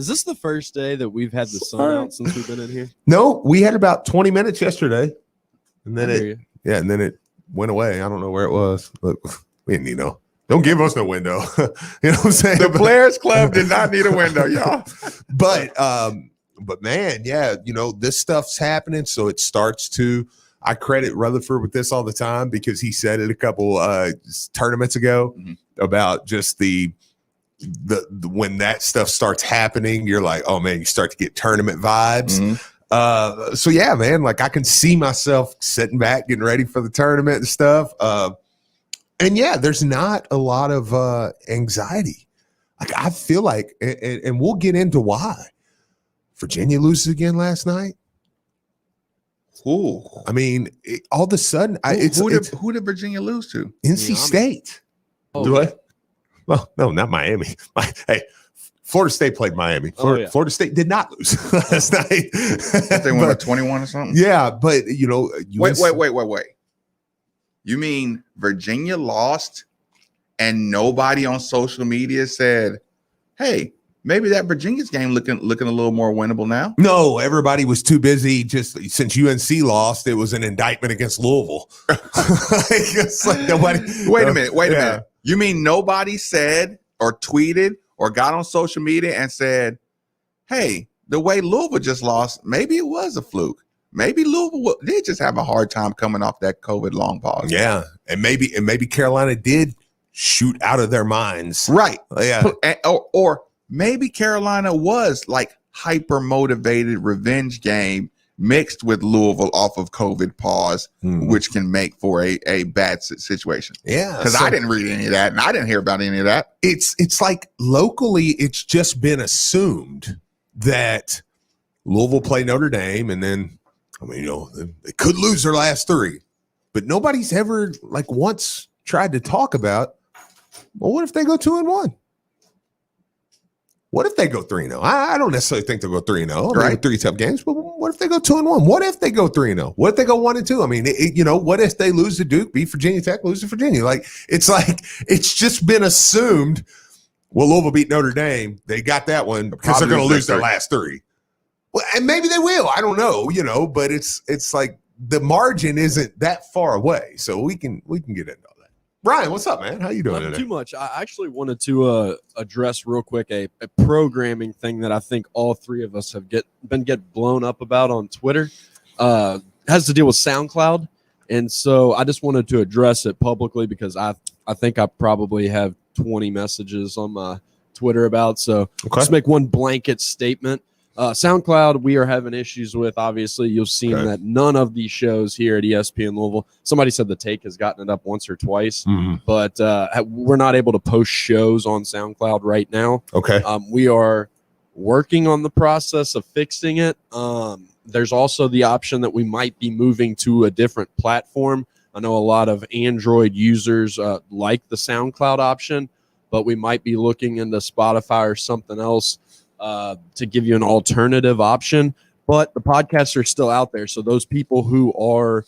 Is this the first day that we've had the sun out since we've been in here? No, we had about 20 minutes yesterday, and then it went away. I don't know where it was. Look, we didn't need no. Don't give us no window. You know what I'm saying? The Players Club did not need a window, y'all. But man, yeah, this stuff's happening, so it starts to. I credit Rutherford with this all the time because he said it a couple tournaments ago about just the when that stuff starts happening, you're like, oh man, you start to get tournament vibes. So yeah, man, like I can see myself sitting back, getting ready for the tournament and stuff. And yeah, there's not a lot of anxiety. Like I feel like, and we'll get into why. Virginia loses again last night. Ooh. I mean, all of a sudden, who did Virginia lose to? NC State. Oh, Do I? Well, no, not Miami. Hey, Florida State played Miami. Florida State did not lose last night. They won by 21 or something? Yeah, but, Wait. You mean Virginia lost and nobody on social media said, hey, maybe that Virginia's game looking a little more winnable now? No, everybody was too busy. Just since UNC lost, it was an indictment against Louisville. It's like nobody. Wait a minute. You mean nobody said or tweeted or got on social media and said, hey, the way Louisville just lost, maybe it was a fluke. Maybe Louisville did just have a hard time coming off that COVID long pause. Yeah, and maybe Carolina did shoot out of their minds. Right. Yeah. Or maybe Carolina was like hyper motivated revenge game mixed with Louisville off of COVID pause, which can make for a bad situation. Yeah. Because I didn't read any of that and I didn't hear about any of that. It's like locally, it's just been assumed that Louisville played Notre Dame and then, they could lose their last three. But nobody's ever once tried to talk about, well, what if they go 2-1? What if they go 3-0? I don't necessarily think they'll go 3-0. Right. 3 tough games, but what if they go 2-1? What if they go 3-0? What if they go 1-2? I mean, what if they lose to Duke, beat Virginia Tech, lose to Virginia? It's just been assumed, well, Louisville beat Notre Dame. They got that one because they're going to lose their last 3. Well, and maybe they will. I don't know, but it's like the margin isn't that far away. So we can get into all that. Brian, what's up, man? How you doing Not today? too much. I actually wanted to address real quick a programming thing that I think all three of us have been blown up about on Twitter. Has to deal with SoundCloud. And so I just wanted to address it publicly because I think I probably have 20 messages on my Twitter about. So just make one blanket statement. SoundCloud, we are having issues with. Obviously, you've seen that none of these shows here at ESPN Louisville. Somebody said the Take has gotten it up once or twice, but we're not able to post shows on SoundCloud right now. Okay. We are working on the process of fixing it. There's also the option that we might be moving to a different platform. I know a lot of Android users like the SoundCloud option, but we might be looking into Spotify or something else to give you an alternative option, but the podcasts are still out there. So those people who are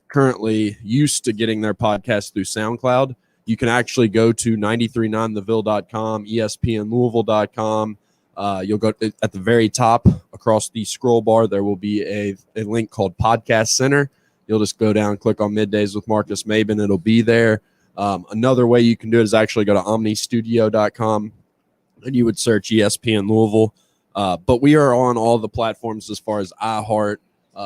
currently used to getting their podcast through SoundCloud, you can actually go to 939theville.com, espnlouisville.com. You'll go at the very top across the scroll bar. There will be a link called Podcast Center. You'll just go down, click on Middays with Marcus Maben. It'll be there. Another way you can do it is actually go to omnistudio.com. and you would search ESPN Louisville. But we are on all the platforms as far as iHeart,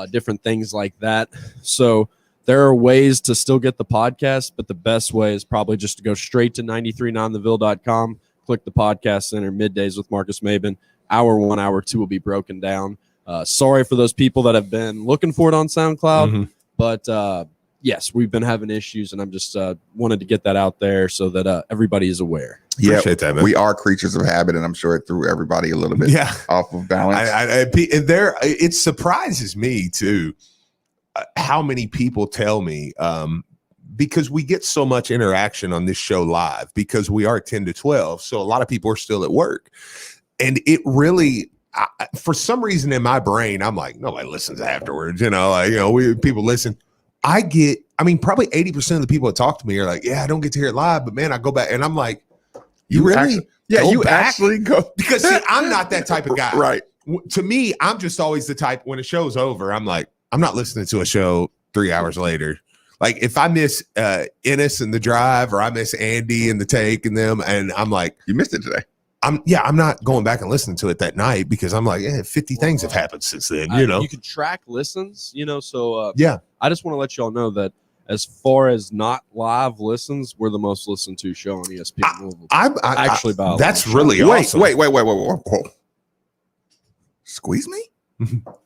different things like that. So there are ways to still get the podcast, but the best way is probably just to go straight to 939theville.com, click the Podcast Center, Middays with Marcus Maben. Hour 1, hour 2 will be broken down. Sorry for those people that have been looking for it on SoundCloud, but yes, we've been having issues, and I'm just wanted to get that out there so that everybody is aware. Yeah, we are creatures of habit, and I'm sure it threw everybody a little bit off of balance. It surprises me too how many people tell me because we get so much interaction on this show live because we are 10 to 12, so a lot of people are still at work, and it really. For some reason in my brain, I'm like, nobody listens afterwards. People listen. Probably 80% of the people that talk to me are like, yeah, I don't get to hear it live, but man, I go back and I'm like, You really? Actually, yeah, go you back? actually go. Because see, I'm not that type of guy. Right. To me, I'm just always the type when a show's over, I'm like, I'm not listening to a show 3 hours later. Like if I miss Ennis and the drive, or I miss Andy and the take and them, and I'm like, You missed it today. I'm not going back and listening to it that night because I'm like, 50 things have happened since then, you know. You can track listens, so Yeah. I just want to let y'all know that as far as not live listens, we're the most listened to show on ESPN Louisville. Actually, by a that's long really shot. awesome. Wait. Squeeze me?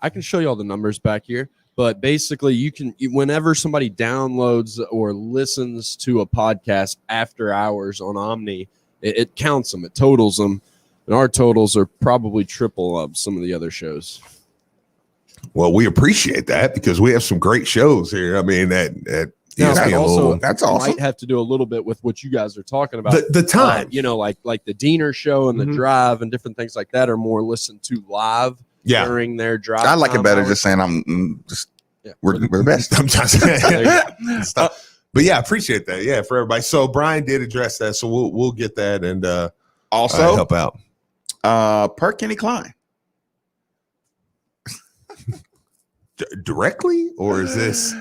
I can show y'all the numbers back here, but basically whenever somebody downloads or listens to a podcast after hours on Omni, it counts them, it totals them, and our totals are probably triple of some of the other shows. Well, we appreciate that because we have some great shows here. I mean, at Now, ESPN Louisville. That's awesome. Might have to do a little bit with what you guys are talking about. The time, like the Diener show and the Mhm. drive and different things like that are more listened to live during their drive. I like it time better hours. just saying we're the best. Sometimes. There you go. Stop. But yeah, I appreciate that. Yeah, for everybody. So Brian did address that, so we'll get that and Also, help out. per Kenny Klein. Directly, or is this?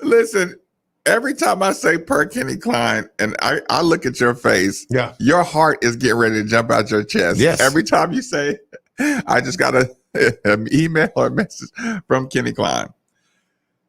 Listen, every time I say per Kenny Klein and I look at your face, Yeah. your heart is getting ready to jump out your chest. Yes. Every time you say, I just got an email or a message from Kenny Klein.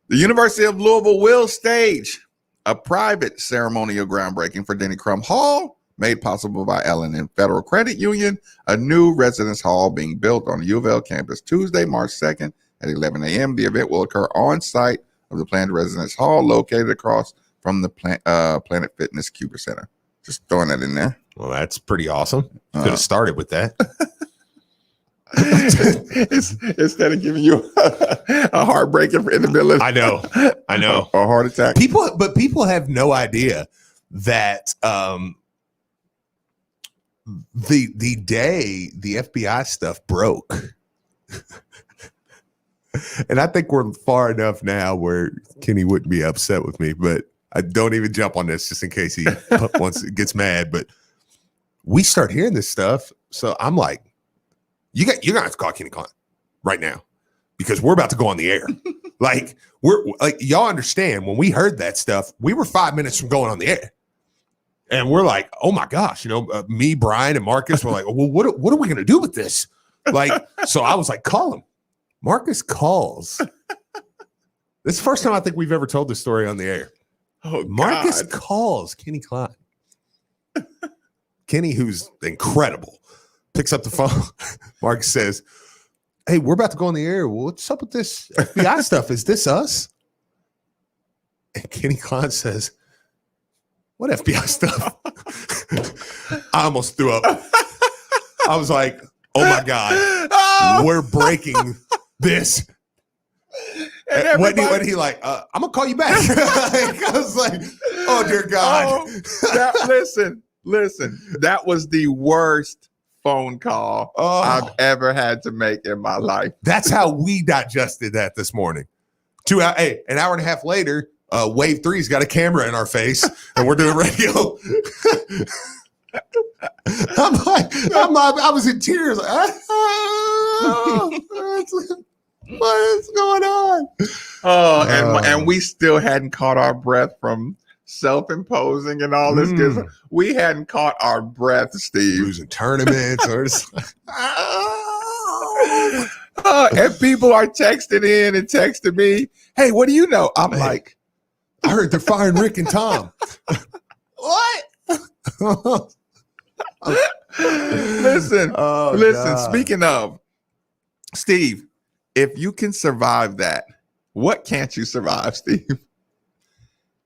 The University of Louisville will stage a private ceremonial groundbreaking for Denny Crum Hall, made possible by L&N Federal Credit Union, a new residence hall being built on the U of L campus Tuesday, March 2nd at 11 a.m. The event will occur on site of the planned residence hall located across from the Planet Fitness Cuba Center. Just throwing that in there. Well, that's pretty awesome. Could have started with that. Instead of giving you a heartbreak in the middle of I know. a heart attack. People have no idea that the day the FBI stuff broke. And I think we're far enough now where Kenny wouldn't be upset with me, but I don't even jump on this just in case he once it gets mad. But we start hearing this stuff, so I'm like, you're gonna have to call Kenny Klein right now because we're about to go on the air. we're y'all understand when we heard that stuff, we were 5 minutes from going on the air, and we're like, oh my gosh, me, Brian, and Marcus were like, well, what are we gonna do with this? So I was like, call him. Marcus calls. This is the first time I think we've ever told this story on the air. Oh, Marcus God. calls Kenny Klein. Kenny, who's incredible, picks up the phone. Marcus says, hey, we're about to go on the air. What's up with this FBI stuff? Is this us? And Kenny Klein says, what FBI stuff? I almost threw up. I was like, oh my God, we're breaking this. And when he like, I'm gonna call you back. I was like, oh dear God. Listen, that was the worst phone call I've ever had to make in my life. That's how we digested that this morning. An hour and a half later, Wave 3's got a camera in our face and we're doing radio. I was in tears. What is going on? And we still hadn't caught our breath from self-imposing and all this. We hadn't caught our breath, Steve. Losing tournaments or and people are texting in and texting me, hey, what do you know? I'm like, I heard they're firing Rick and Tom. What? Listen, God. speaking of, Steve, if you can survive that, what can't you survive, Steve?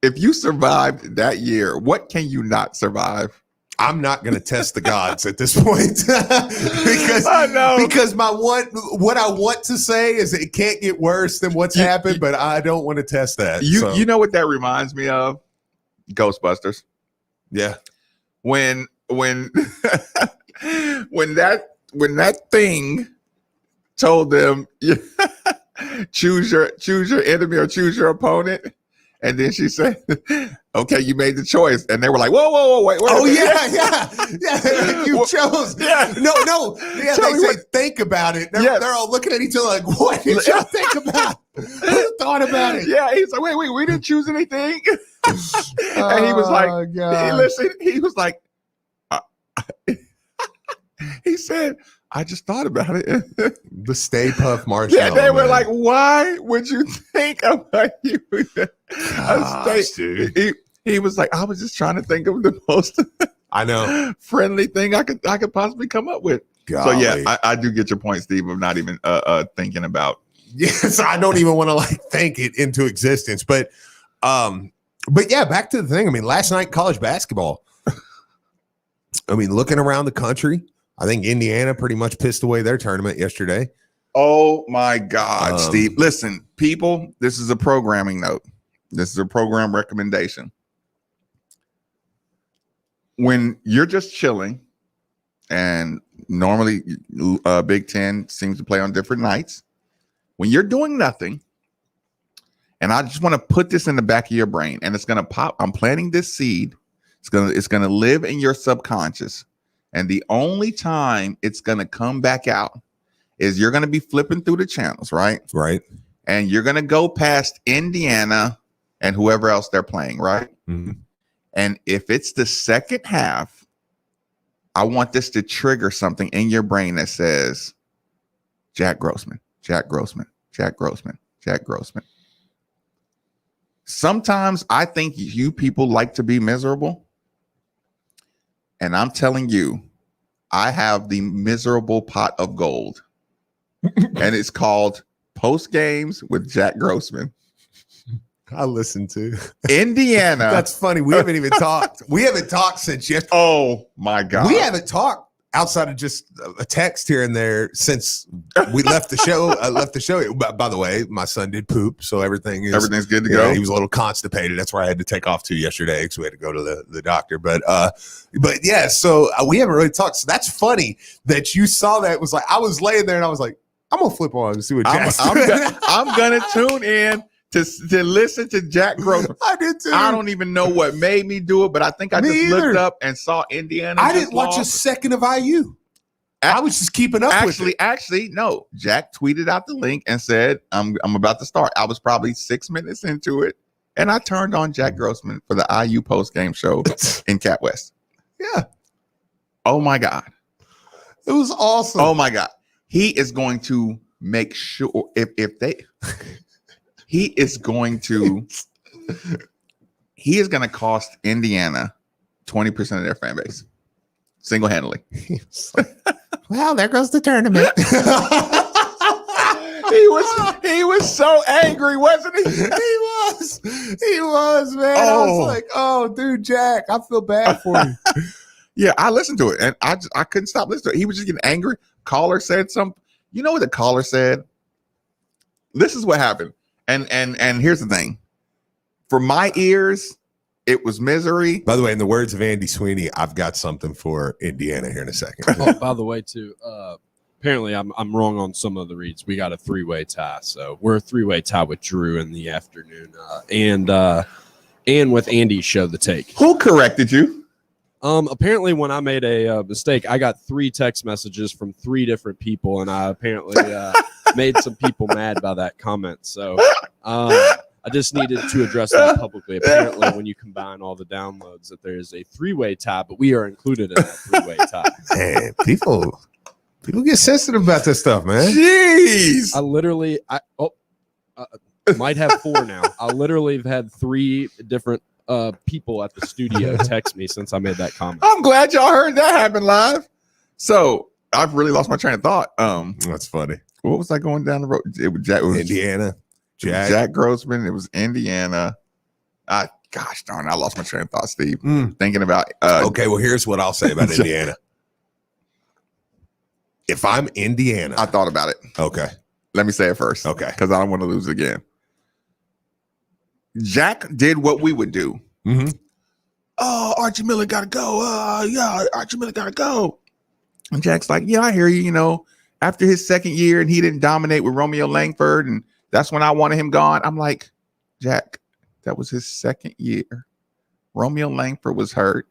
If you survived that year, what can you not survive? I'm not going to test the gods at this point because I know. Because what I want to say is it can't get worse than what's happened, but I don't want to test that. You know what that reminds me of? Ghostbusters. Yeah. When that thing told them choose your enemy or choose your opponent, And then she said, okay, you made the choice. And they were like, whoa, wait. Oh, yeah. You chose. Yeah. No. Yeah, Tell they me say, think about it. Yes. They're all looking at each other like, what did y'all think about? Who thought about it? Yeah, he's like, wait, we didn't choose anything. And he was like, he was like, he said, I just thought about it. The Stay Puft Marshmallow. Yeah, they were man. like, why would you think about you? Dude. He was like, I was just trying to think of the most I know. friendly thing I could possibly come up with. Golly. So yeah, I do get your point, Steve, of not even thinking about. Yes, I don't even want to like think it into existence. But yeah, back to the thing. I mean, last night college basketball. I mean, looking around the country, I think Indiana pretty much pissed away their tournament yesterday. Oh my God, Steve. Listen, people, this is a programming note. This is a program recommendation. When you're just chilling, and normally Big Ten seems to play on different nights. When you're doing nothing, and I just want to put this in the back of your brain, and it's going to pop. I'm planting this seed. It's going to live in your subconscious. And the only time it's going to come back out is you're going to be flipping through the channels, right? Right. And you're going to go past Indiana and whoever else they're playing, right? Mm-hmm. And if it's the second half, I want this to trigger something in your brain that says, Jack Grossman, Jack Grossman, Jack Grossman, Jack Grossman. Sometimes I think you people like to be miserable. And I'm telling you, I have the miserable pot of gold. And it's called Post Games with Jack Grossman. I listened to Indiana. That's funny. We haven't even talked. We haven't talked since yesterday. Oh my God. We haven't talked outside of just a text here and there since we left the show. By the way, my son did poop, so everything's good to go. He was a little constipated. That's why I had to take off too yesterday because we had to go to the doctor. But yeah, so we haven't really talked. So that's funny that you saw that. It was like I was laying there and I was like, I'm gonna flip on and see what Jack's I'm gonna tune in to listen to Jack Grossman. I did too. I don't even know what made me do it, but I think I just looked up and saw Indiana. I didn't watch a second of IU. I was just keeping up with it. Actually, no. Jack tweeted out the link and said, I'm about to start. I was probably 6 minutes into it, and I turned on Jack Grossman for the IU post-game show in Cat West. Yeah. Oh, my God. It was awesome. Oh, my God. He is going to make sure if they... He is going to cost Indiana 20% of their fan base single-handedly. Well, there goes the tournament. He was so angry, wasn't he? He was, man. I was like, oh, dude, Jack, I feel bad for you. Yeah, I listened to it and I couldn't stop listening to it. He was just getting angry. Caller said something. You know what the caller said? This is what happened. And here's the thing. For my ears, it was misery. By the way, in the words of Andy Sweeney, I've got something for Indiana here in a second. Oh, by the way, too, apparently I'm wrong on some of the reads. We got a 3-way tie, so we're a 3-way tie with Drew in the afternoon, and with Andy's show, The Take. Who corrected you? Apparently, when I made a mistake, I got 3 text messages from 3 different people, and I apparently made some people mad by that comment. So I just needed to address that publicly. Apparently, when you combine all the downloads, that there is a 3-way tie, but we are included in that 3-way tie. Man, people get sensitive about this stuff, man. Jeez. I literally, might have 4 now. I literally have had 3 different people at the studio text me since I made that comment. I'm glad y'all heard that happen live. So I've really lost my train of thought. That's funny. What was I going down the road? It was Indiana. Jack Grossman. It was Indiana. Gosh darn, I lost my train of thought, Steve. Thinking about okay, well, here's what I'll say about Indiana. If I'm Indiana, I thought about it. Okay. Let me say it first. Okay. Because I don't want to lose again. Jack did what we would do. Mm-hmm. Oh, Archie Miller gotta go. Yeah, Archie Miller gotta go. And Jack's like, yeah, I hear you. You know, after his second year and he didn't dominate with Romeo Langford, and that's when I wanted him gone. I'm like, Jack, That was his second year. Romeo Langford was hurt.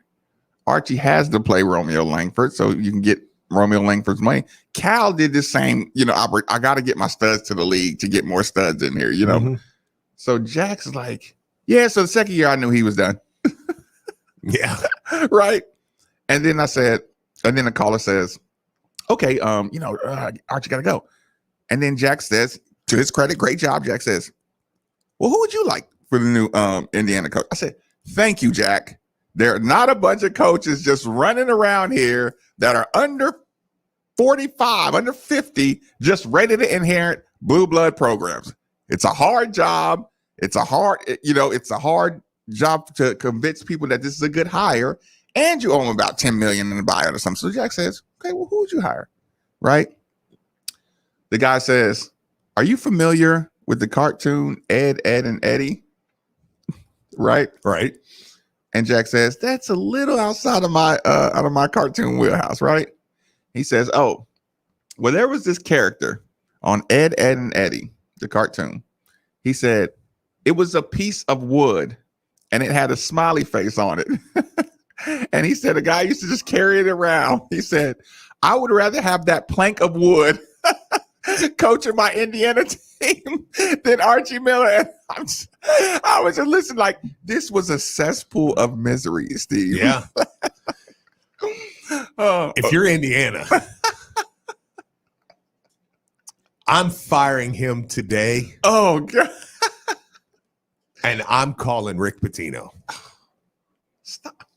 Archie has to play Romeo Langford so you can get Romeo Langford's money. Cal did the same, I got to get my studs to the league to get more studs in here, Mm-hmm. So Jack's like, yeah, so the second year I knew he was done. Yeah. Right. And then the caller says, okay, Archie got to go. And then Jack says, to his credit, great job. Jack says, well, who would you like for the new Indiana coach? I said, thank you, Jack. There are not a bunch of coaches just running around here that are under 45, under 50, just ready to inherit blue blood programs. It's a hard job. It's a hard job to convince people that this is a good hire. And you owe them about $10 million in the buyout or something. So Jack says, okay, well, who would you hire? Right? The guy says, are you familiar with the cartoon Ed, Ed, and Eddie? Right? Right. And Jack says, that's a little outside of my cartoon wheelhouse, right? He says, oh, well, there was this character on Ed, Ed, and Eddie, the cartoon. He said, it was a piece of wood and it had a smiley face on it. And he said, a guy used to just carry it around. He said, I would rather have that plank of wood coaching my Indiana team than Archie Miller. And I was just listening like this was a cesspool of misery, Steve. Yeah. If you're Indiana, I'm firing him today. Oh, God. And I'm calling Rick Pitino. Stop.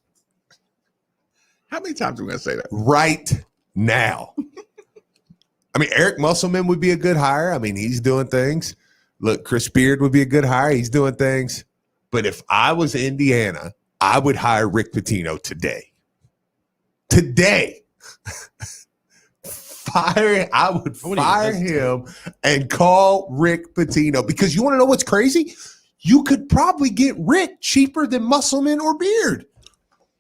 How many times are we going to say that? Right now. I mean, Eric Musselman would be a good hire. I mean, he's doing things. Look, Chris Beard would be a good hire. He's doing things. But if I was Indiana, I would hire Rick Pitino today. Today. I would fire him and call Rick Pitino. Because you want to know what's crazy? You could probably get Rick cheaper than Musselman or Beard.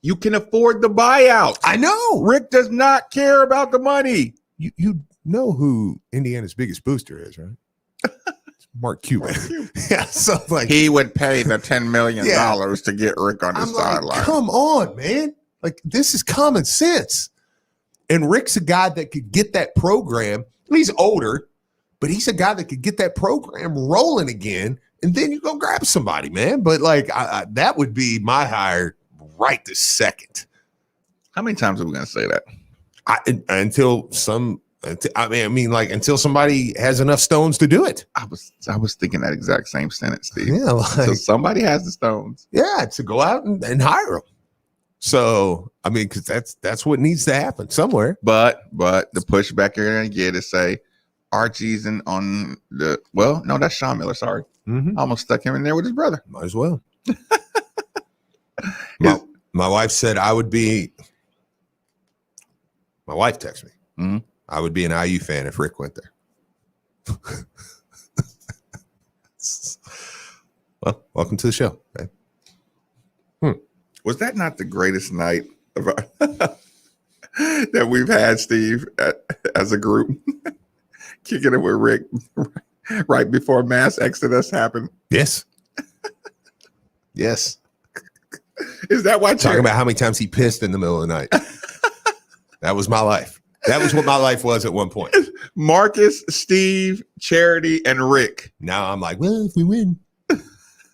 You can afford the buyout. I know. Rick does not care about the money. You know who Indiana's biggest booster is, right? It's Mark Cuban. Yeah, so like he would pay the $10 million to get Rick on the sideline. Come on, man. Like, this is common sense. And Rick's a guy that could get that program. He's older, but he's a guy that could get that program rolling again. And then you go grab somebody, man. But like, that would be my hire right this second. How many times are we going to say that? Until somebody has enough stones to do it. I was thinking that exact same sentence, Steve. Yeah, so somebody has the stones. Yeah, to go out and hire them. So I mean, because that's what needs to happen somewhere. But the pushback you're gonna get is say Archie's on the no, that's Sean Miller. Sorry, I almost stuck him in there with his brother. Might as well. My wife said I would be. My wife texted me. Mm-hmm. I would be an IU fan if Rick went there. Well, welcome to the show. Okay. Was that not the greatest night of that we've had, Steve, as a group? Kicking it with Rick right before mass exodus happened. Yes. Yes. Is that why? Talking about how many times he pissed in the middle of the night. That was my life. That was what my life was at one point. Marcus, Steve, Charity, and Rick. Now I'm like, well, if we win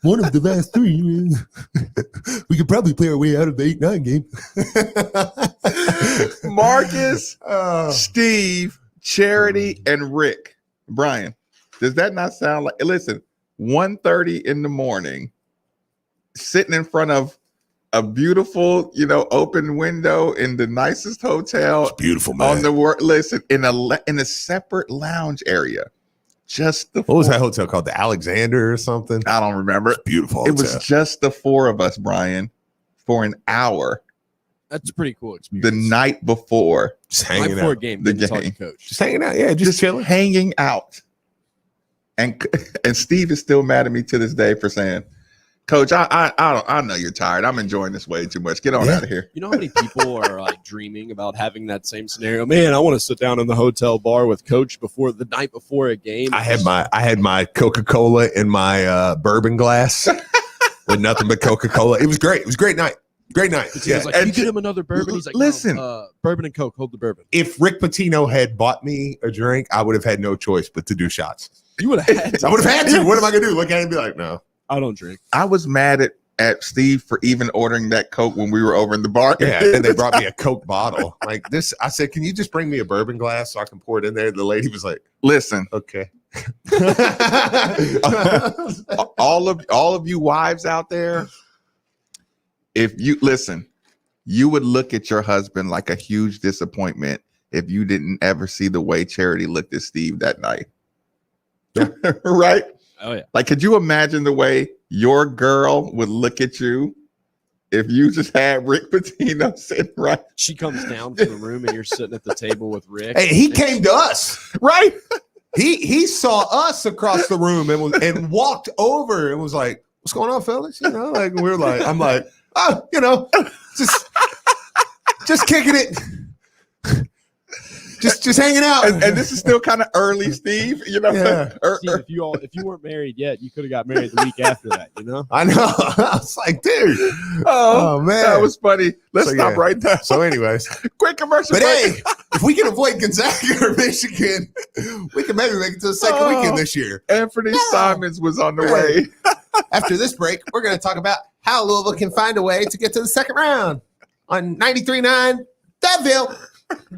one of the last three, we could probably play our way out of the 8-9 game. Marcus, Steve, Charity, and Rick. Brian, does that not sound like, listen, 1:30 in the morning, sitting in front of a beautiful, open window in the nicest hotel. It's beautiful, man. On the listen, in a separate lounge area. What was that hotel called? The Alexander or something? I don't remember. It's beautiful hotel. It was just the four of us, Brian, for an hour. That's a pretty cool experience. The night before. Just hanging before out. game. The Talk to game. coach. Just hanging out. Yeah, just chilling. Hanging out. And Steve is still mad at me to this day for saying, Coach, I know you're tired. I'm enjoying this way too much. Get on out of here. You know how many people are like dreaming about having that same scenario? Man, I want to sit down in the hotel bar with Coach before the night before a game. I had my Coca-Cola in my bourbon glass. with nothing but Coca-Cola. It was great. It was a great night. Great night. He Yeah. was like, "Can you get him another bourbon?" He's like, Listen. "No, bourbon and Coke. Hold the bourbon." If Rick Pitino had bought me a drink, I would have had no choice but to do shots. You would have had to. I would have had to. What am I going to do? Look at him and be like, no. I don't drink. I was mad at Steve for even ordering that Coke when we were over in the bar. Yeah, and they brought me a Coke bottle. Like this, I said, can you just bring me a bourbon glass so I can pour it in there? The lady was like, Listen, okay. all of you wives out there, if you listen, you would look at your husband like a huge disappointment if you didn't ever see the way Charity looked at Steve that night. Right? Oh yeah. Like, could you imagine the way your girl would look at you if you just had Rick Pitino sitting right? She comes down from the room and you're sitting at the table with Rick. Hey, he came to us, Right? He saw us across the room and walked over and was like, "What's going on, fellas?" You know, like we're like, I'm like, "Oh, you know, just kicking it." Just hanging out, And this is still kind of early, Steve. You know, Yeah. Steve, if you weren't married yet, you could have got married the week after that. You know. I know. I was like, dude. Oh Man, that was funny. Let's So, stop yeah. right there. So, anyways, Quick commercial. but break. hey, if we can avoid Gonzaga or Michigan, we can maybe make it to the second weekend this year. Anthony Simons was on the way. After this break, we're going to talk about how Louisville can find a way to get to the second round on 93.9 Deville.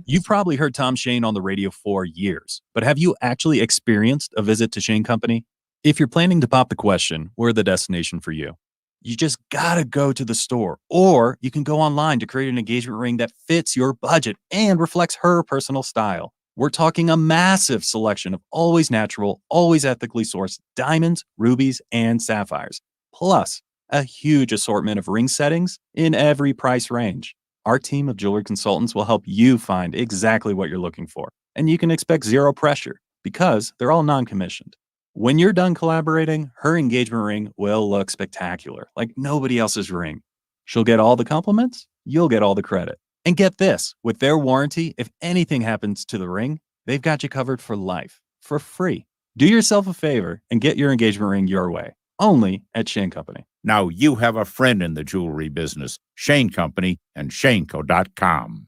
You've probably heard Tom Shane on the radio for years, but have you actually experienced a visit to Shane Company? If you're planning to pop the question, we're the destination for you. You just gotta go to the store, or you can go online to create an engagement ring that fits your budget and reflects her personal style. We're talking a massive selection of always natural, always ethically sourced diamonds, rubies, and sapphires, plus a huge assortment of ring settings in every price range. Our team of jewelry consultants will help you find exactly what you're looking for, and you can expect zero pressure because they're all non-commissioned. When you're done collaborating, her engagement ring will look spectacular, like nobody else's ring. She'll get all the compliments, you'll get all the credit. And get this, with their warranty, if anything happens to the ring, they've got you covered for life, for free. Do yourself a favor and get your engagement ring your way, only at Shane Company. Now you have a friend in the jewelry business, Shane Company and shaneco.com.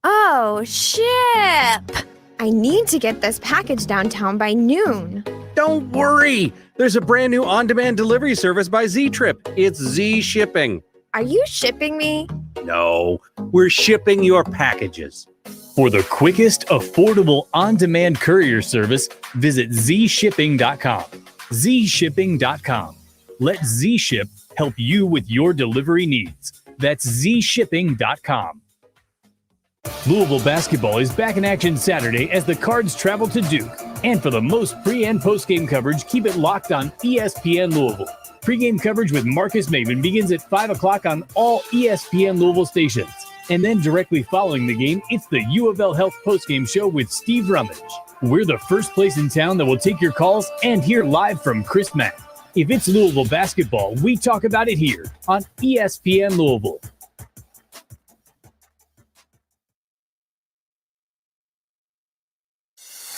Oh, ship! I need to get this package downtown by noon. Don't worry. There's a brand new on-demand delivery service by Z-Trip. It's Z Shipping. Are you shipping me? No, we're shipping your packages. For the quickest, affordable, on-demand courier service, visit zshipping.com. zshipping.com. Let Z-Ship help you with your delivery needs. That's zshipping.com. Louisville basketball is back in action Saturday as the Cards travel to Duke. And for the most pre- and post-game coverage, keep it locked on ESPN Louisville. Pre-game coverage with Marcus Maven begins at 5 o'clock on all ESPN Louisville stations. And then directly following the game, it's the U of L Health post-game show with Steve Rummage. We're the first place in town that will take your calls and hear live from Chris Mack. If it's Louisville basketball, we talk about it here on ESPN Louisville.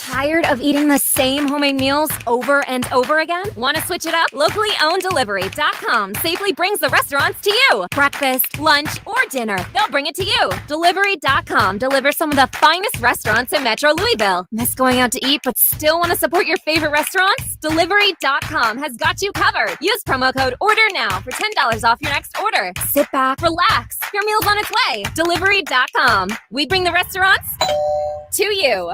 Tired of eating the same homemade meals over and over again? Want to switch it up? Locally owned Delivery.com safely brings the restaurants to you. Breakfast, lunch, or dinner, they'll bring it to you. Delivery.com delivers some of the finest restaurants in Metro Louisville. Miss going out to eat but still want to support your favorite restaurants? Delivery.com has got you covered. Use promo code ORDER-NOW for $10 off your next order. Sit back, relax. Your meal's on its way. Delivery.com. We bring the restaurants to you.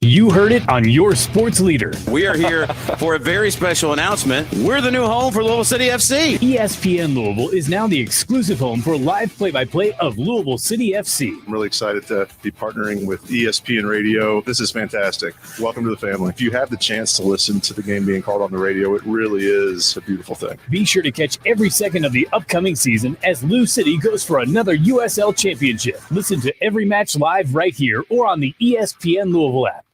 You heard it on your sports leader. We are here for a very special announcement. We're the new home for Louisville City FC. ESPN Louisville is now the exclusive home for live play-by-play of Louisville City FC. I'm really excited to be partnering with ESPN Radio. This is fantastic. Welcome to the family. If you have the chance to listen to the game being called on the radio, it really is a beautiful thing. Be sure to catch every second of the upcoming season as Lou City goes for another USL championship. Listen to every match live right here or on the ESPN Louisville app.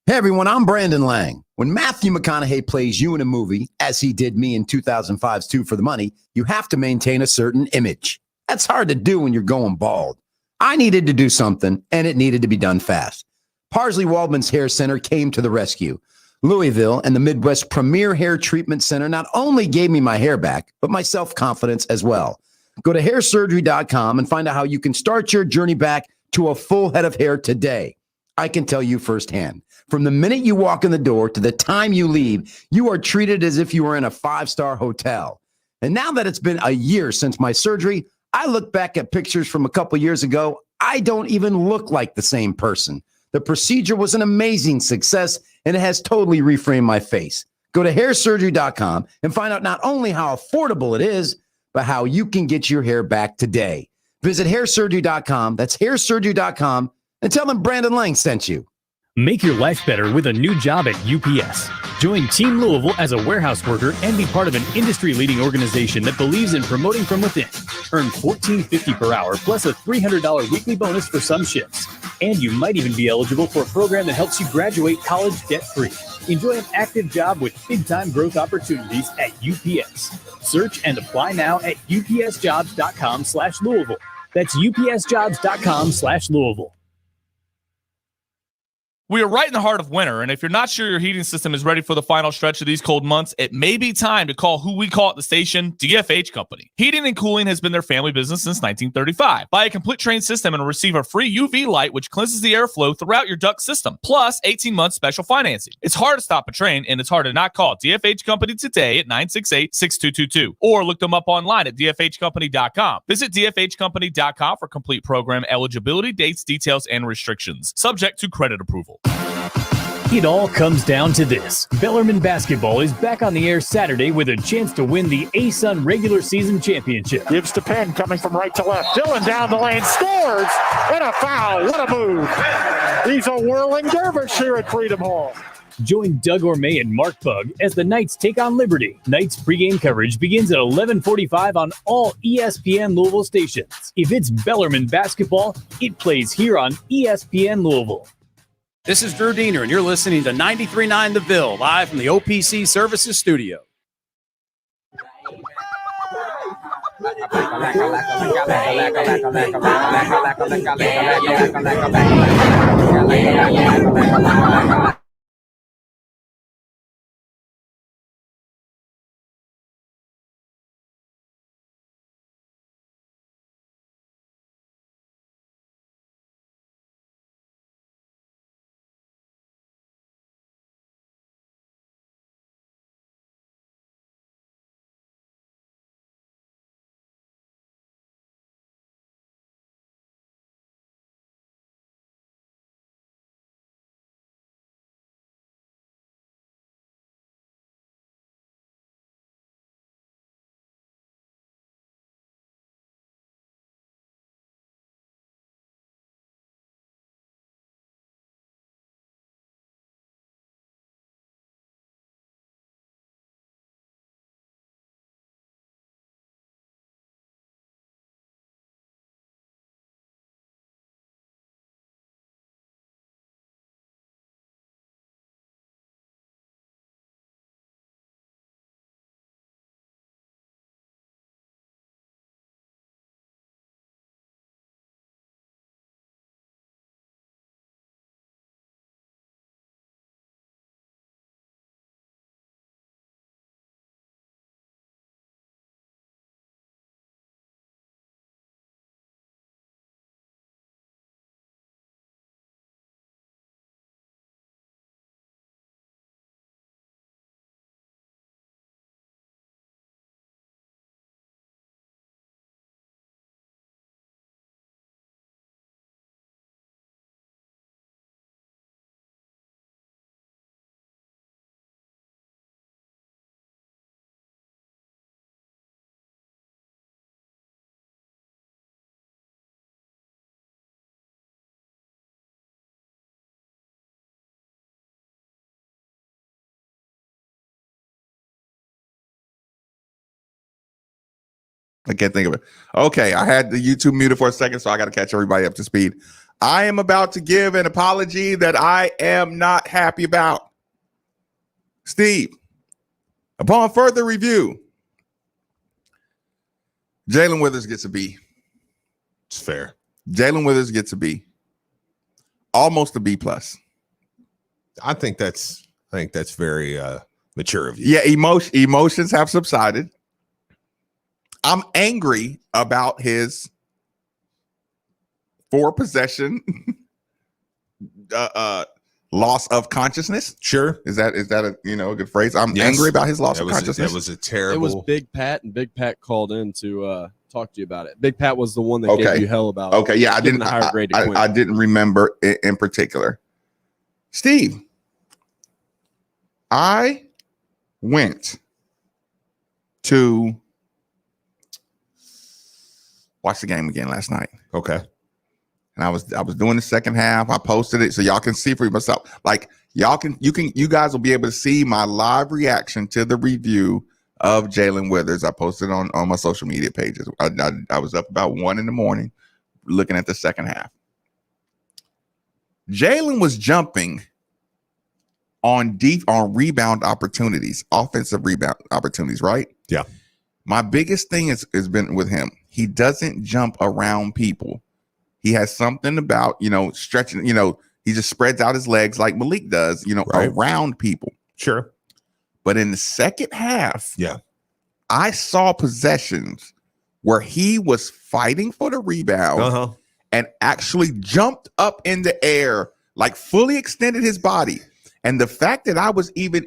Hey everyone, I'm Brandon Lang. When Matthew McConaughey plays you in a movie, as he did me in 2005's Two for the Money, you have to maintain a certain image. That's hard to do when you're going bald. I needed to do something, and it needed to be done fast. Parsley Waldman's Hair Center came to the rescue. Louisville and the Midwest's premier hair treatment center not only gave me my hair back, but my self-confidence as well. Go to hairsurgery.com and find out how you can start your journey back to a full head of hair today. I can tell you firsthand, from the minute you walk in the door to the time you leave, you are treated as if you were in a 5-star hotel. And now that it's been a year since my surgery, I look back at pictures from a couple years ago. I don't even look like the same person. The procedure was an amazing success, and it has totally reframed my face. Go to hairsurgery.com and find out not only how affordable it is, but how you can get your hair back today. Visit hairsurgery.com. That's hairsurgery.com. And tell them Brandon Lang sent you. Make your life better with a new job at UPS. Join Team Louisville as a warehouse worker and be part of an industry-leading organization that believes in promoting from within. Earn $14.50 per hour plus a $300 weekly bonus for some shifts. And you might even be eligible for a program that helps you graduate college debt-free. Enjoy an active job with big-time growth opportunities at UPS. Search and apply now at upsjobs.com/Louisville. That's upsjobs.com/Louisville. We are right in the heart of winter, and if you're not sure your heating system is ready for the final stretch of these cold months, it may be time to call who we call at the station DFH Company. Heating and cooling has been their family business since 1935. Buy a complete train system and receive a free UV light which cleanses the airflow throughout your duct system, plus 18 months special financing. It's hard to stop a train, and it's hard to not call DFH Company today at 968-6222, or look them up online at dfhcompany.com. Visit dfhcompany.com for complete program eligibility, dates, details, and restrictions. Subject to credit approval. It all comes down to this. Bellarmine basketball is back on the air Saturday with a chance to win the ASUN regular season championship. Gives to Penn, coming from right to left. Dylan down the lane, scores, and a foul. What a move. He's a whirling dervish here at Freedom Hall. Join Doug Orme and Mark Pug as the Knights take on Liberty. Knights pregame coverage begins at 11:45 on all ESPN Louisville stations. If it's Bellarmine basketball, it plays here on ESPN Louisville. This is Drew Diener, and you're listening to 93.9 The Ville, live from the OPC Services Studio. I can't think of it. Okay, I had the YouTube muted for a second, so I got to catch everybody up to speed. I am about to give an apology that I am not happy about. Steve, upon further review, Jalen Withers gets a B. It's fair. Jalen Withers gets a B. Almost a B plus. I think that's I think that's very mature of you. Yeah, emotions have subsided. I'm angry about his 4 possession loss of consciousness. Sure. Is that a a good phrase? I'm angry about his loss of consciousness. That was a terrible. It was Big Pat, and Big Pat called in to talk to you about it. Big Pat was the one that gave you hell about it. Okay, yeah, I didn't. I didn't remember it in particular. Steve, I went to watch the game again last night. Okay. And I was doing the second half. I posted it so y'all can see for yourself. Like you guys will be able to see my live reaction to the review of Jalen Withers. I posted on my social media pages. I was up about 1 a.m. looking at the second half. Jalen was jumping on rebound opportunities, offensive rebound opportunities, right? Yeah. My biggest thing has been with him. He doesn't jump around people. He has something about, stretching, he just spreads out his legs like Malik does, around people. Sure. But in the second half, yeah, I saw possessions where he was fighting for the rebound and actually jumped up in the air, like fully extended his body. And the fact that I was even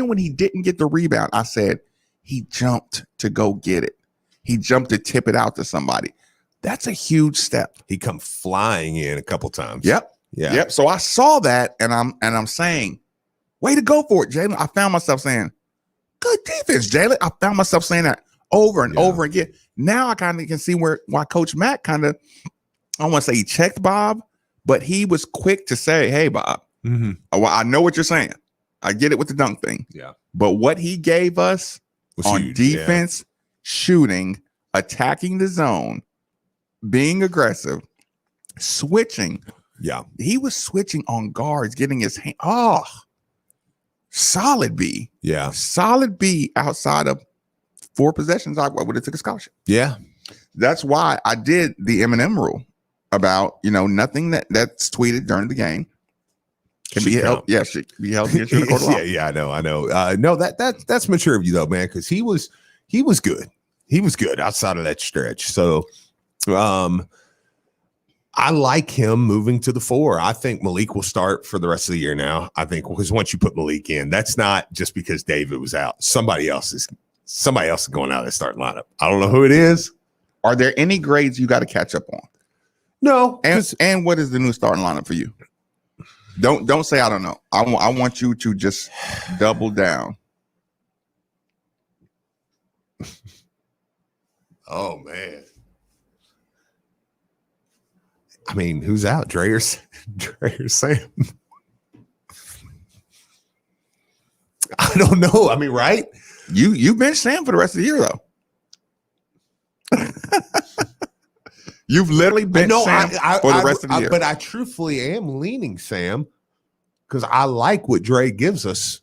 when he didn't get the rebound, I said, he jumped to go get it. He jumped to tip it out to somebody. That's a huge step. He come flying in a couple times. Yep. Yeah. Yep. So I saw that and I'm saying, way to go for it, Jalen. I found myself saying, good defense, Jalen. I found myself saying that over and over again. Now I kind of can see why Coach Mack kind of, I don't want to say he checked Bob, but he was quick to say, hey, Bob, well, I know what you're saying. I get it with the dunk thing. Yeah. But what he gave us was on huge, defense, shooting, attacking the zone, being aggressive, switching. Yeah. He was switching on guards, getting his hand. Oh, solid B. Yeah. Solid B outside of 4 possessions. I would have took a scholarship. Yeah. That's why I did the Eminem rule about, nothing that's tweeted during the game can be held. Yeah, should be held against you in the court of law. Yeah, I know. No, that's mature of you though, man, because he was good. He was good outside of that stretch. So I like him moving to the 4. I think Malik will start for the rest of the year now. I think because once you put Malik in, that's not just because David was out. Somebody else is going out of the starting lineup. I don't know who it is. Are there any grades you got to catch up on? No. And what is the new starting lineup for you? Don't say I don't know. I want you to just double down. Oh man. I mean, who's out? Dre or Sam? I don't know. I mean, right? You bench Sam for the rest of the year, though. You've literally benched Sam for the rest of the year. But I truthfully am leaning Sam because I like what Dre gives us.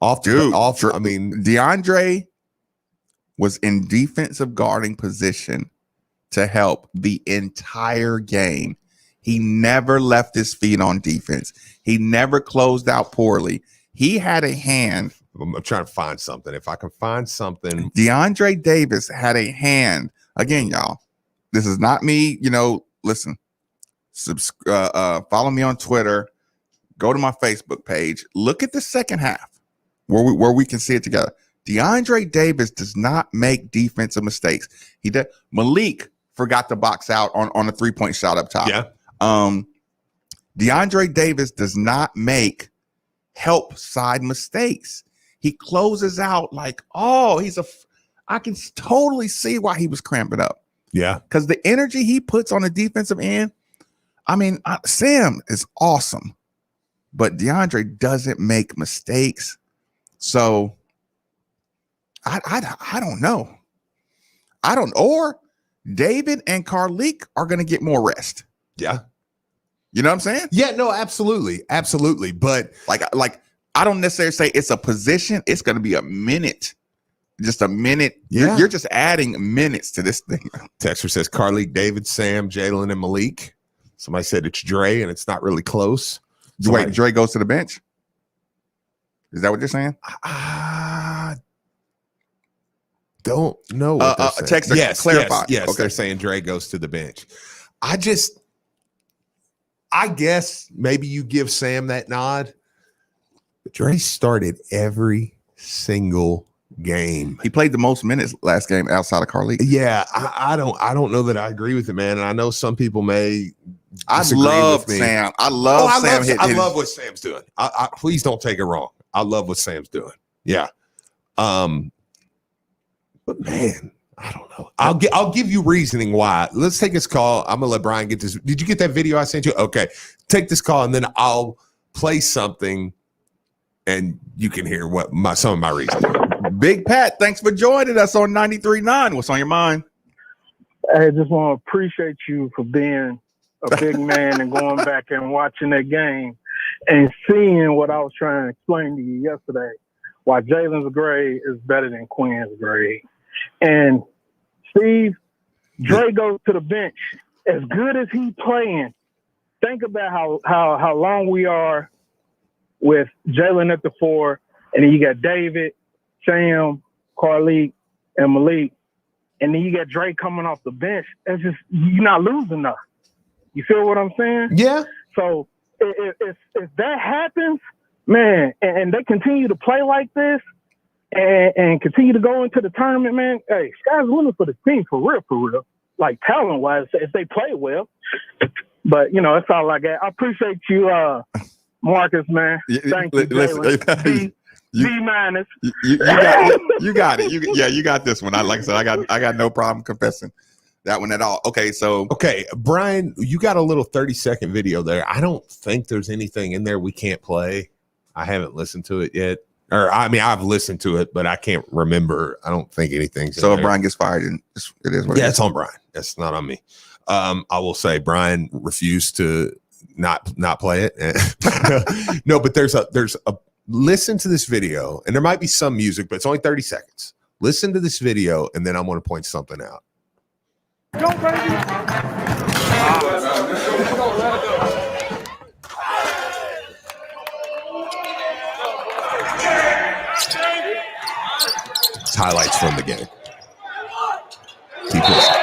DeAndre was in defensive guarding position to help the entire game. He never left his feet on defense. He never closed out poorly. He had a hand. I'm trying to find something. If I can find something. DeAndre Davis had a hand. Again, y'all, this is not me. Listen, follow me on Twitter. Go to my Facebook page. Look at the second half where we can see it together. DeAndre Davis does not make defensive mistakes. He did. Malik forgot to box out on a 3-point shot up top. Yeah. DeAndre Davis does not make help side mistakes. He closes out like, I can totally see why he was cramping up. Yeah. Because the energy he puts on the defensive end, Sam is awesome, but DeAndre doesn't make mistakes. So I don't know. Or David and Carlik are going to get more rest. Yeah. You know what I'm saying? Yeah, no, absolutely. Absolutely. But like I don't necessarily say it's a position. It's going to be a minute. Just a minute. Yeah. You're just adding minutes to this thing. Texter says Carlik, David, Sam, Jalen, and Malik. Somebody said it's Dre, and it's not really close. Wait, Dre goes to the bench? Is that what you're saying? Don't know what they're saying. Text to clarify. Yes, Okay. they're saying Dre goes to the bench. I guess maybe you give Sam that nod. But Dre started every single game. He played the most minutes last game outside of Carly. Yeah, I don't know that I agree with it, man. And I know some people may. I disagree love with me. Sam. I love Sam. I love what Sam's doing. I please don't take it wrong. I love what Sam's doing. Yeah. But man, I don't know. I'll give you reasoning why. Let's take this call. I'm gonna let Brian get this. Did you get that video I sent you? Okay, take this call and then I'll play something, and you can hear what some of my reasoning. Big Pat, thanks for joining us on 93.9. What's on your mind? I just want to appreciate you for being a big man and going back and watching that game and seeing what I was trying to explain to you yesterday. Why Jalen's grade is better than Quinn's grade. And Steve, Dre goes to the bench. As good as he's playing, think about how long we are with Jalen at the 4, and then you got David, Sam, Carly, and Malik, and then you got Dre coming off the bench. It's just, you're not losing enough. You feel what I'm saying? Yeah. So if that happens, man, and they continue to play like this and continue to go into the tournament, man, hey, sky's the limit for the team, for real. Like talent-wise, if they play well. But, that's all I got. I appreciate you, Marcus, man. Thank you, Jalen. B minus. You got it. You got this one. Like I said, I got no problem confessing that one at all. Okay, Brian, you got a little 30-second video there. I don't think there's anything in there we can't play. I haven't listened to it yet. I've listened to it, but I can't remember. I don't think anything's so in there. Brian gets fired, and it is what it is. It's on Brian. That's not on me. I will say Brian refused to not play it. No, but there's a listen to this video, and there might be some music, but it's only 30 seconds. Listen to this video, and then I want to point something out. Go, baby. It's highlights from the game. Keep listening.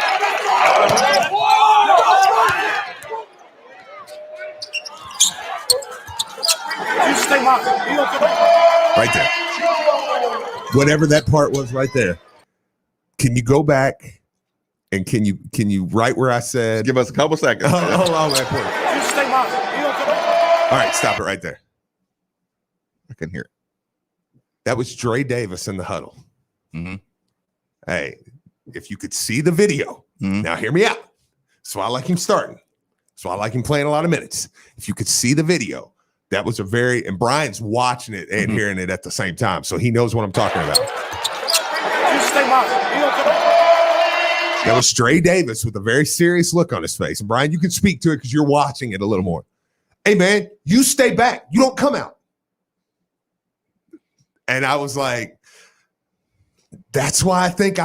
Right there. Whatever that part was right there. Can you go back and can you write where I said? Give us a couple seconds. Hold on, that point. All right, stop it right there. I can hear it. That was Dre Davis in the huddle. Mm-hmm. Hey, if you could see the video, now hear me out. So I like him starting. So I like him playing a lot of minutes. If you could see the video, that was and Brian's watching it and hearing it at the same time. So he knows what I'm talking about. That was Dre Davis with a very serious look on his face. And Brian, you can speak to it because you're watching it a little more. Hey, man, you stay back. You don't come out. And I was like, that's why I think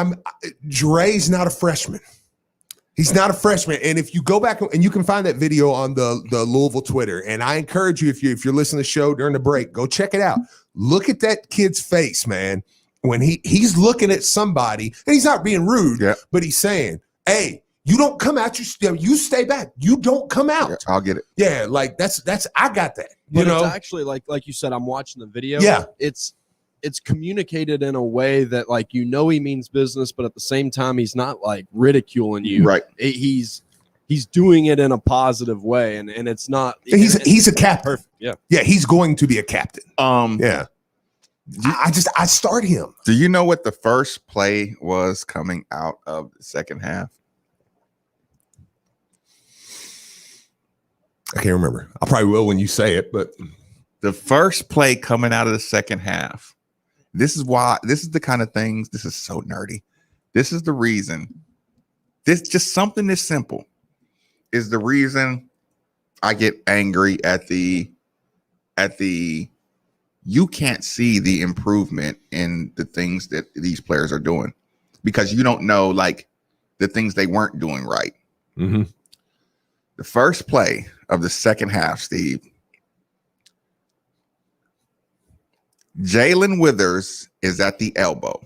Dre's not a freshman. He's not a freshman. And if you go back and you can find that video on the Louisville Twitter, and I encourage you, if you're listening to the show during the break, go check it out. Look at that kid's face, man. When he's looking at somebody, and he's not being rude, but he's saying, hey, you don't come out, you stay back. You don't come out. Yeah, I'll get it. Yeah, like that's I got that. But it's actually like you said, I'm watching the video. Yeah. It's communicated in a way that he means business, but at the same time he's not like ridiculing you. Right. He's doing it in a positive way, and it's not. He's a captain. Perfect. Yeah. Yeah, he's going to be a captain. Yeah. I start him. Do you know what the first play was coming out of the second half? I can't remember. I probably will when you say it, but the first play coming out of the second half. This is the kind of things. This is so nerdy. This is the reason. This just something this simple is the reason I get angry at the you can't see the improvement in the things that these players are doing because you don't know the things they weren't doing right. Mm-hmm. The first play of the second half, Steve, Jalen Withers is at the elbow.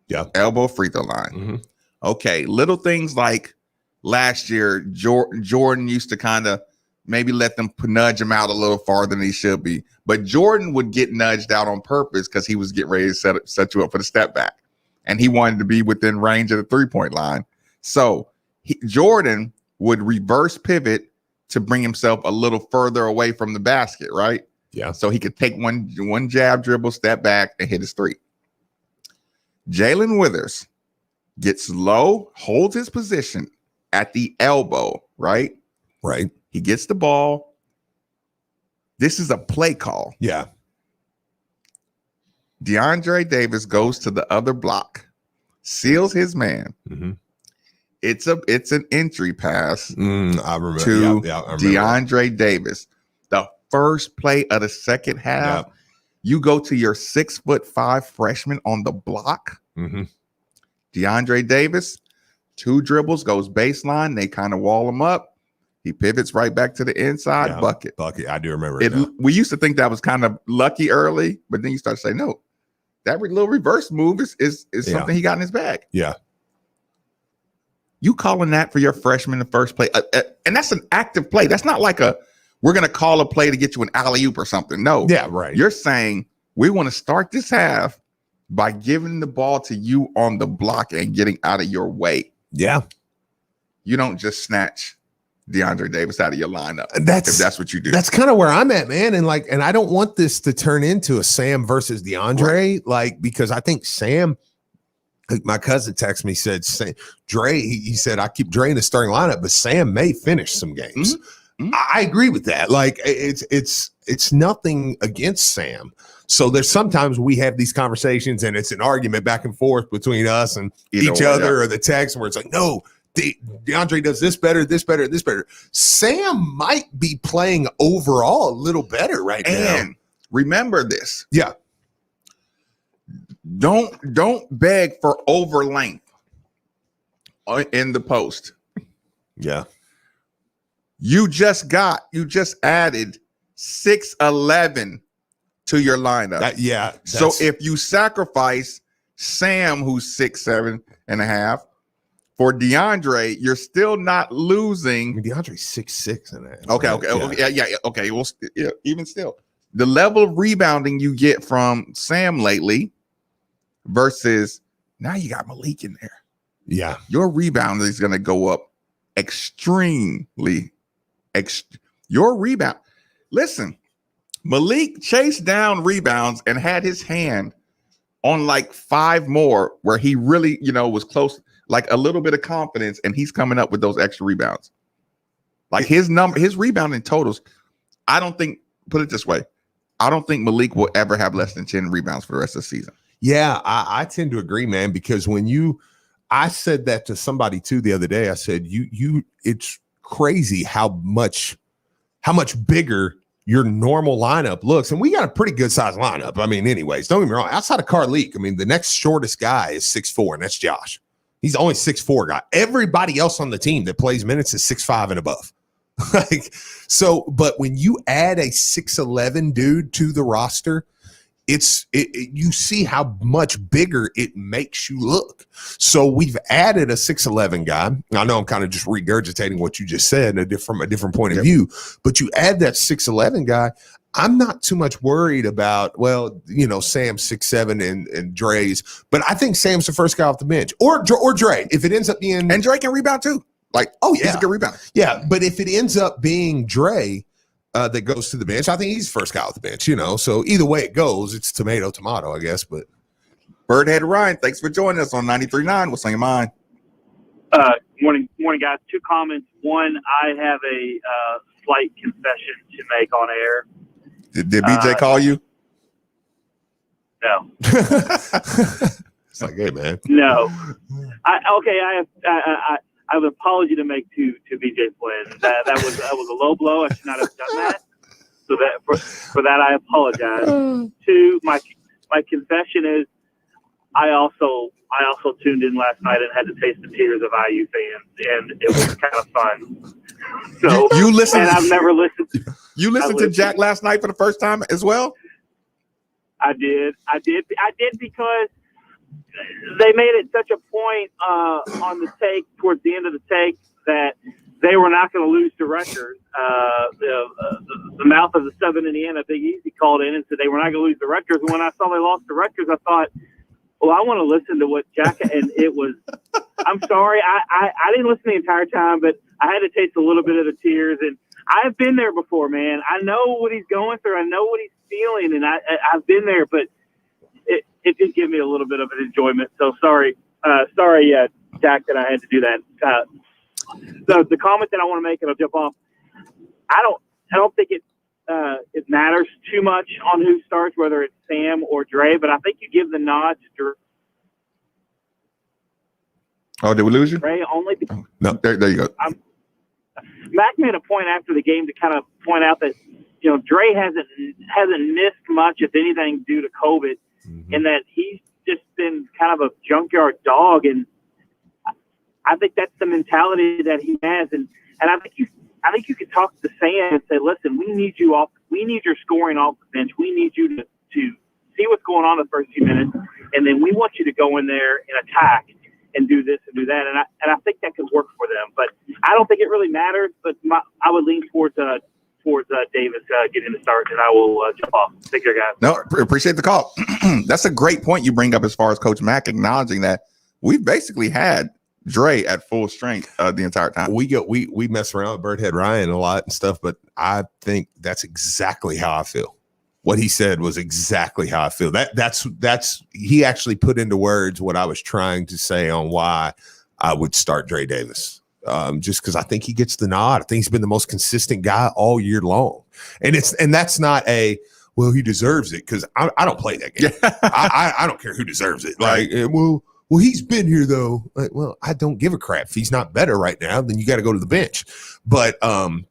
Yeah. Elbow free throw line. Okay. Little things like last year, Jordan used to kind of maybe let them nudge him out a little farther than he should be. But Jordan would get nudged out on purpose because he was getting ready to set you up for the step back. And he wanted to be within range of the 3-point line. So Jordan would reverse pivot to bring himself a little further away from the basket, right? Yeah. So he could take one jab, dribble, step back, and hit his three. Jalen Withers gets low, holds his position at the elbow, right? Right. He gets the ball. This is a play call. Yeah. DeAndre Davis goes to the other block, seals his man. It's an entry pass I remember. to I remember DeAndre Davis. The first play of the second half, you go to your 6'5" freshman on the block. DeAndre Davis, 2 dribbles, goes baseline. They kind of wall him up. He pivots right back to the inside, bucket. I do remember it. We used to think that was kind of lucky early, but then you start to say, no, that little reverse move is something he got in his bag. Yeah. You calling that for your freshman in the first play. And that's an active play. That's not like we're going to call a play to get you an alley-oop or something. No. Yeah, right. You're saying we want to start this half by giving the ball to you on the block and getting out of your way. Yeah. You don't just snatch DeAndre Davis out of your lineup. If that's what you do. That's kind of where I'm at, man. And I don't want this to turn into a Sam versus DeAndre, because I think Sam, my cousin texted me, said, Dre, he said, I keep Dre in the starting lineup, but Sam may finish some games. I agree with that. It's nothing against Sam. So there's sometimes we have these conversations and it's an argument back and forth between us and each other or the text where it's like, no, DeAndre does this better, this better, this better. Sam might be playing overall a little better right now. And remember this. Yeah. Don't beg for over length in the post. Yeah. You just added 6'11" to your lineup. So if you sacrifice Sam, who's 6'7.5", for DeAndre, you're still not losing. DeAndre's 6'6.5". Okay. Okay. Well, even still, the level of rebounding you get from Sam lately versus now you got Malik in there. Yeah. Your rebounding is going to go up extremely. Your rebound. Listen, Malik chased down rebounds and had his hand on 5 more where he really, was close, a little bit of confidence, and he's coming up with those extra rebounds. His rebounding totals, put it this way, I don't think Malik will ever have less than 10 rebounds for the rest of the season. Yeah, I tend to agree, man, because I said that to somebody too the other day. I said, it's crazy how much bigger your normal lineup looks. And we got a pretty good sized lineup. I mean, anyways, don't get me wrong. Outside of Carleek, the next shortest guy is 6'4", and that's Josh. He's only 6'4" guy. Everybody else on the team that plays minutes is 6'5" and above. But when you add a 6'11" dude to the roster, you see how much bigger it makes you look. So we've added a 6'11" guy. I know I'm kind of just regurgitating what you just said from a different point of view, but you add that 6'11" guy. I'm not too much worried about, Sam's 6'7" and Dre's, but I think Sam's the first guy off the bench or Dre. If it ends up being, and Dre can rebound too. He's a good rebounder. Yeah, but if it ends up being Dre that goes to the bench, I think he's the first guy off the bench, So either way it goes, it's tomato, I guess. But Birdhead Ryan, thanks for joining us on 93.9. What's on your mind? Morning, guys. 2 comments. One, I have a slight confession to make on air. Did BJ call you? No. It's like, hey, man. No. I have an apology to make to BJ Flynn. That was a low blow. I should not have done that. So that for that I apologize. 2, my confession is I also tuned in last night and had to taste the tears of IU fans, and it was kind of fun. So you listened, and I've never listened. You listened to Jack last night for the first time as well? I did because they made it such a point on the take towards the end of the take that they were not going to lose to Rutgers. The mouth of the Southern Indiana Big Easy called in and said they were not going to lose to Rutgers. And when I saw they lost to Rutgers, I thought, well, I want to listen to what Jack, and it was, I'm sorry, I didn't listen the entire time, but I had to taste a little bit of the tears. And I've been there before, man. I know what he's going through. I know what he's feeling, and I've been there, but it did give me a little bit of an enjoyment. So sorry, Jack, that I had to do that. So the comment that I want to make, and I'll jump off. I don't think it matters too much on who starts, whether it's Sam or Dre, but I think you give the nod to Dre. Oh, did we lose you? Dre only. No, there you go. Mac made a point after the game to kind of point out that Dre hasn't missed much, if anything, due to COVID, and that he's just been kind of a junkyard dog, and I think that's the mentality that he has, and I think you could talk to Sam and say, listen, we need you off. We need your scoring off the bench. We need you to see what's going on in the first few minutes, and then we want you to go in there and attack and do this and do that. And I think that could work for them. But I don't think it really matters. But I would lean towards Davis getting the start, and I will jump off. Take care, guys. No, appreciate the call. That's a great point you bring up as far as Coach Mack acknowledging that we've basically had Dre at full strength the entire time. We mess around with Birdhead Ryan a lot and stuff, but I think that's exactly how I feel. What he said was exactly how I feel. That's he actually put into words what I was trying to say on why I would start Dre Davis. Just because I think he gets the nod. I think he's been the most consistent guy all year long. And that's not well, he deserves it, because I don't play that game. I don't care who deserves it. Like, well, he's been here though. Like, well, I don't give a crap. If he's not better right now, then you got to go to the bench. But I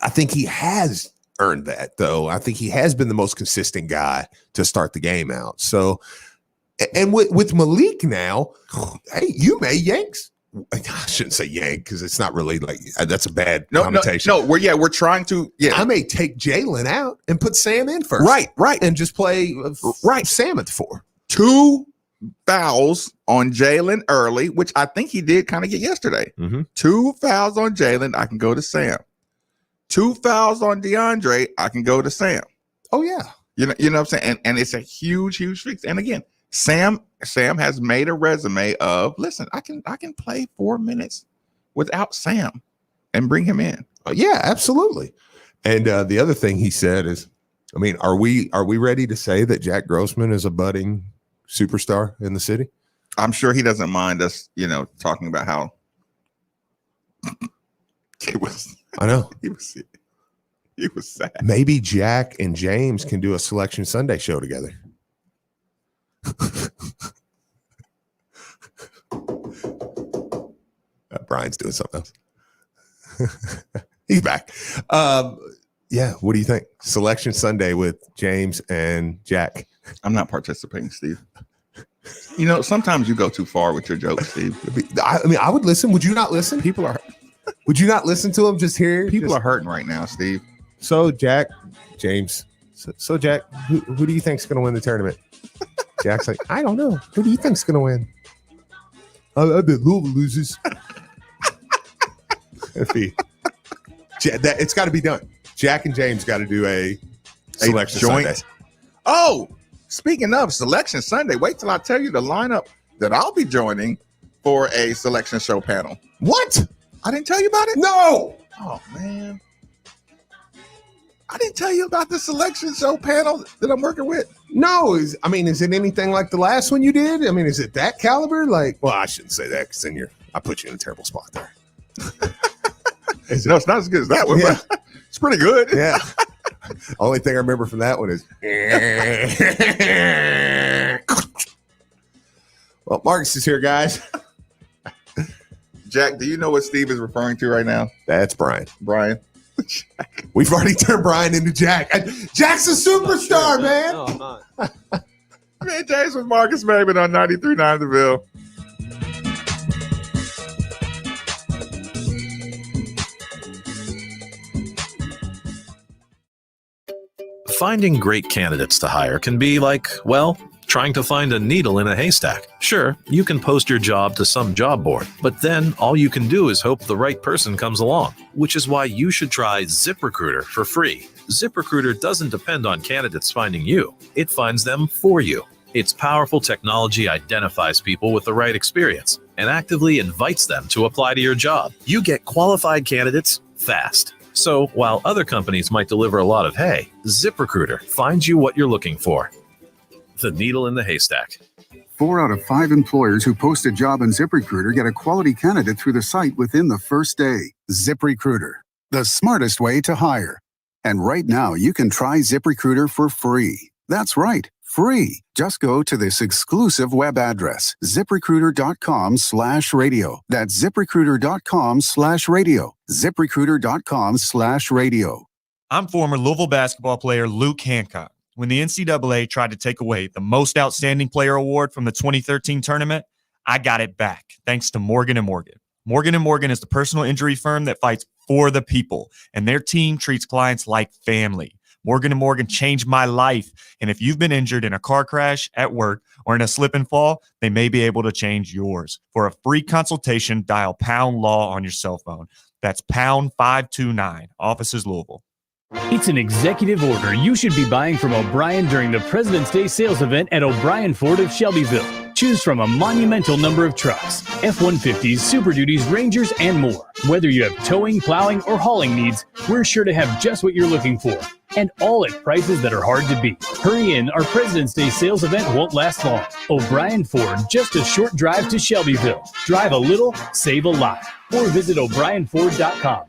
think he has earned that, though. I think he has been the most consistent guy to start the game out. So, and with Malik now, hey, you may Yanks. I shouldn't say yank, because it's not really like that's a bad connotation. No, we're trying to. Yeah, I may take Jalen out and put Sam in first. Right, and just play Sam at the 4. 2 fouls on Jalen early, which I think he did kind of get yesterday. 2 fouls on Jalen, I can go to Sam. 2 fouls on DeAndre, I can go to Sam. Oh yeah, you know what I'm saying, and it's a huge fix. And again, Sam has made a resume of, listen, I can play 4 minutes without Sam and bring him in. Yeah, absolutely. And the other thing he said is, I mean, are we ready to say that Jack Grossman is a budding superstar in the city? I'm sure he doesn't mind us, talking about how it was. I know. He was sad. Maybe Jack and James can do a Selection Sunday show together. Brian's doing something else. He's back. Yeah, what do you think? Selection Sunday with James and Jack. I'm not participating, Steve. Sometimes you go too far with your jokes, Steve. I mean, I would listen. Would you not listen? Would you not listen to them just here? People are hurting right now, Steve. So Jack, James. So Jack, who do you think's going to win the tournament? Jack's like, I don't know. Who do you think's going to win? I bet Louisville loses. It's got to be done. Jack and James got to do a Selection joint Sunday. Oh, speaking of Selection Sunday, wait till I tell you the lineup that I'll be joining for a selection show panel. What? I didn't tell you about it? No. Oh, man. I didn't tell you about the selection show panel that I'm working with. No. Is it anything like the last one you did? I mean, is it that caliber? Like, well, I shouldn't say that, because then I put you in a terrible spot there. No, it's not as good as that one, Yeah. but it's pretty good. Yeah. Only thing I remember from that one is well, Marcus is here, guys. Jack, do you know what Steve is referring to right now? That's Brian. Brian. We've already turned Brian into Jack. Jack's a superstar, man. No, I'm not. Man, James with Marcus Maven on 93.9 The Ville. Finding great candidates to hire can be like, well, trying to find a needle in a haystack. Sure, you can post your job to some job board, but then all you can do is hope the right person comes along, which is why you should try ZipRecruiter for free. ZipRecruiter doesn't depend on candidates finding you. It finds them for you. Its powerful technology identifies people with the right experience and actively invites them to apply to your job. You get qualified candidates fast. So while other companies might deliver a lot of hay, ZipRecruiter finds you what you're looking for. The needle in the haystack. 4 out of 5 employers who post a job on ZipRecruiter get a quality candidate through the site within the first day. ZipRecruiter, the smartest way to hire. And right now, you can try ZipRecruiter for free. That's right, free. Just go to this exclusive web address, ZipRecruiter.com/radio. That's ZipRecruiter.com/radio. ZipRecruiter.com/radio. I'm former Louisville basketball player Luke Hancock. When the NCAA tried to take away the Most Outstanding Player Award from the 2013 tournament, I got it back thanks to Morgan & Morgan. Morgan & Morgan is the personal injury firm that fights for the people, and their team treats clients like family. Morgan & Morgan changed my life, and if you've been injured in a car crash, at work, or in a slip and fall, they may be able to change yours. For a free consultation, dial #LAW on your cell phone. That's #529, offices Louisville. It's an executive order you should be buying from O'Brien during the President's Day sales event at O'Brien Ford of Shelbyville. Choose from a monumental number of trucks, F-150s, Super Duties, Rangers, and more. Whether you have towing, plowing, or hauling needs, we're sure to have just what you're looking for. And all at prices that are hard to beat. Hurry in, our President's Day sales event won't last long. O'Brien Ford, just a short drive to Shelbyville. Drive a little, save a lot. Or visit O'BrienFord.com.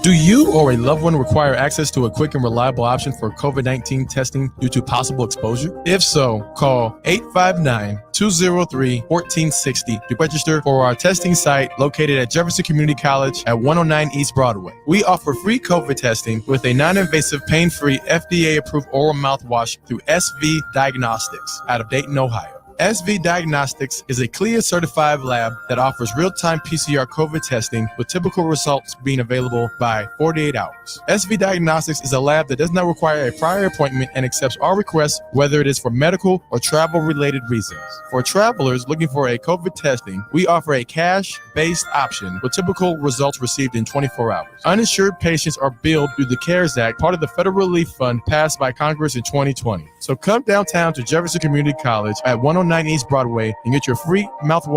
Do you or a loved one require access to a quick and reliable option for COVID-19 testing due to possible exposure? If so, call 859-203-1460 to register for our testing site located at Jefferson Community College at 109 East Broadway. We offer free COVID testing with a non-invasive, pain-free, FDA-approved oral mouthwash through SV Diagnostics out of Dayton, Ohio. SV Diagnostics is a CLIA-certified lab that offers real-time PCR COVID testing with typical results being available by 48 hours. SV Diagnostics is a lab that does not require a prior appointment and accepts all requests, whether it is for medical or travel-related reasons. For travelers looking for a COVID testing, we offer a cash-based option with typical results received in 24 hours. Uninsured patients are billed through the CARES Act, part of the federal relief fund passed by Congress in 2020. So come downtown to Jefferson Community College at 109 East Broadway and get your free mouthwash